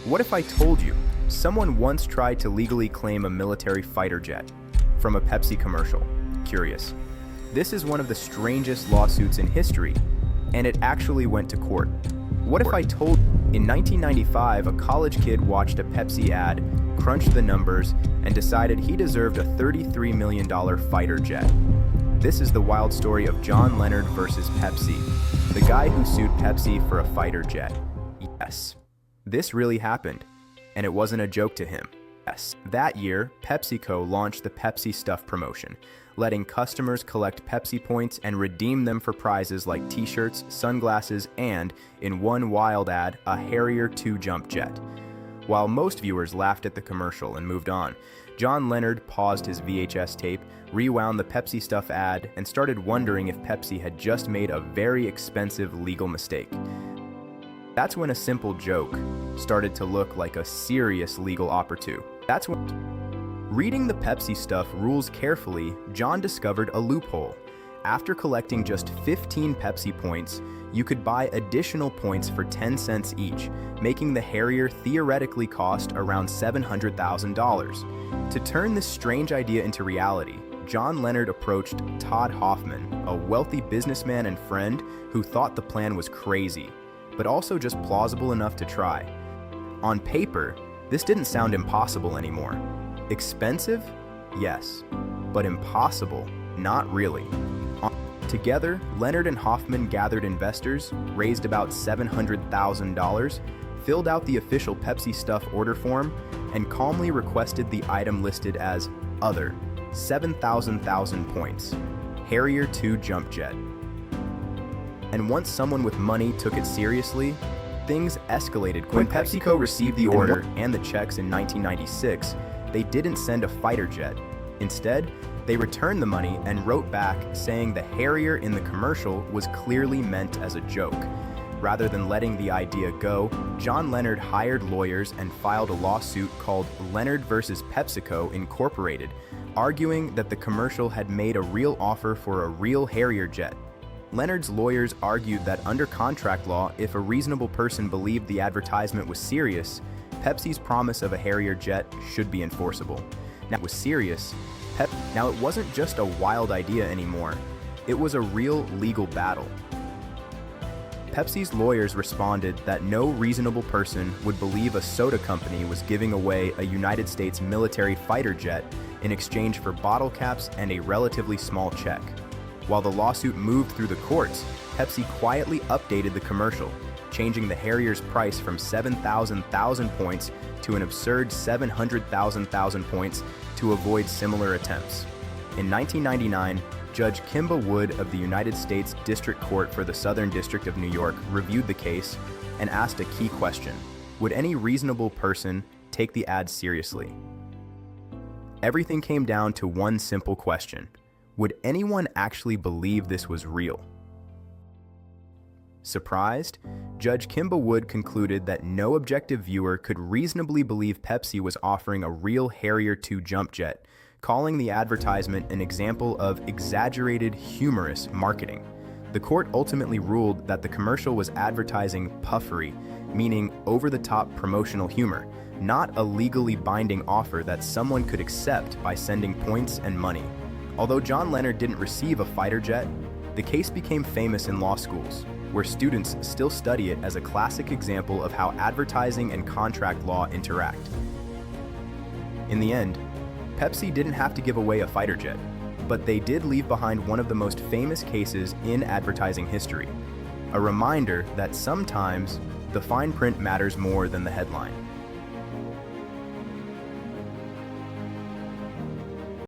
What if I told you someone once tried to legally claim a military fighter jet from a Pepsi commercial? Curious. This is one of the strangest lawsuits in history, and it actually went to court. What if I told you in 1995 a college kid watched a Pepsi ad, crunched the numbers, and decided he deserved a $33 million fighter jet? This is the wild story of John Leonard versus Pepsi, the guy who sued Pepsi for a fighter jet. Yes. This really happened, and it wasn't a joke to him. Yes. That year, PepsiCo launched the Pepsi Stuff promotion, letting customers collect Pepsi Points and redeem them for prizes like t-shirts, sunglasses, and, in one wild ad, a Harrier II Jump Jet. While most viewers laughed at the commercial and moved on, John Leonard paused his VHS tape, rewound the Pepsi Stuff ad, and started wondering if Pepsi had just made a very expensive legal mistake. That's when a simple joke started to look like a serious legal opportunity. That's when, reading the Pepsi Stuff rules carefully, John discovered a loophole. After collecting just 15 Pepsi points, you could buy additional points for 10 cents each, making the Harrier theoretically cost around $700,000. To turn this strange idea into reality, John Leonard approached Todd Hoffman, a wealthy businessman and friend who thought the plan was crazy, but also just plausible enough to try. On paper, this didn't sound impossible anymore. Expensive? Yes. But impossible? Not really. Together, Leonard and Hoffman gathered investors, raised about $700,000, filled out the official Pepsi Stuff order form, and calmly requested the item listed as Other, 7,000 points, Harrier II Jump Jet. And once someone with money took it seriously, things escalated quickly. When PepsiCo received the order and the checks in 1996, they didn't send a fighter jet. Instead, they returned the money and wrote back saying the Harrier in the commercial was clearly meant as a joke. Rather than letting the idea go, John Leonard hired lawyers and filed a lawsuit called Leonard versus PepsiCo Incorporated, arguing that the commercial had made a real offer for a real Harrier jet. Leonard's lawyers argued that under contract law, if a reasonable person believed the advertisement was serious, Pepsi's promise of a Harrier jet should be enforceable. Now it was serious. Now it wasn't just a wild idea anymore. It was a real legal battle. Pepsi's lawyers responded that no reasonable person would believe a soda company was giving away a United States military fighter jet in exchange for bottle caps and a relatively small check. While the lawsuit moved through the courts, Pepsi quietly updated the commercial, changing the Harrier's price from 7,000 points to an absurd 700,000 points to avoid similar attempts. In 1999, Judge Kimba Wood of the United States District Court for the Southern District of New York reviewed the case and asked a key question: would any reasonable person take the ad seriously? Everything came down to one simple question: would anyone actually believe this was real? Surprised, Judge Kimba Wood concluded that no objective viewer could reasonably believe Pepsi was offering a real Harrier II Jump Jet, calling the advertisement an example of exaggerated, humorous marketing. The court ultimately ruled that the commercial was advertising puffery, meaning over-the-top promotional humor, not a legally binding offer that someone could accept by sending points and money. Although John Leonard didn't receive a fighter jet, the case became famous in law schools, where students still study it as a classic example of how advertising and contract law interact. In the end, Pepsi didn't have to give away a fighter jet, but they did leave behind one of the most famous cases in advertising history. A reminder that sometimes the fine print matters more than the headline.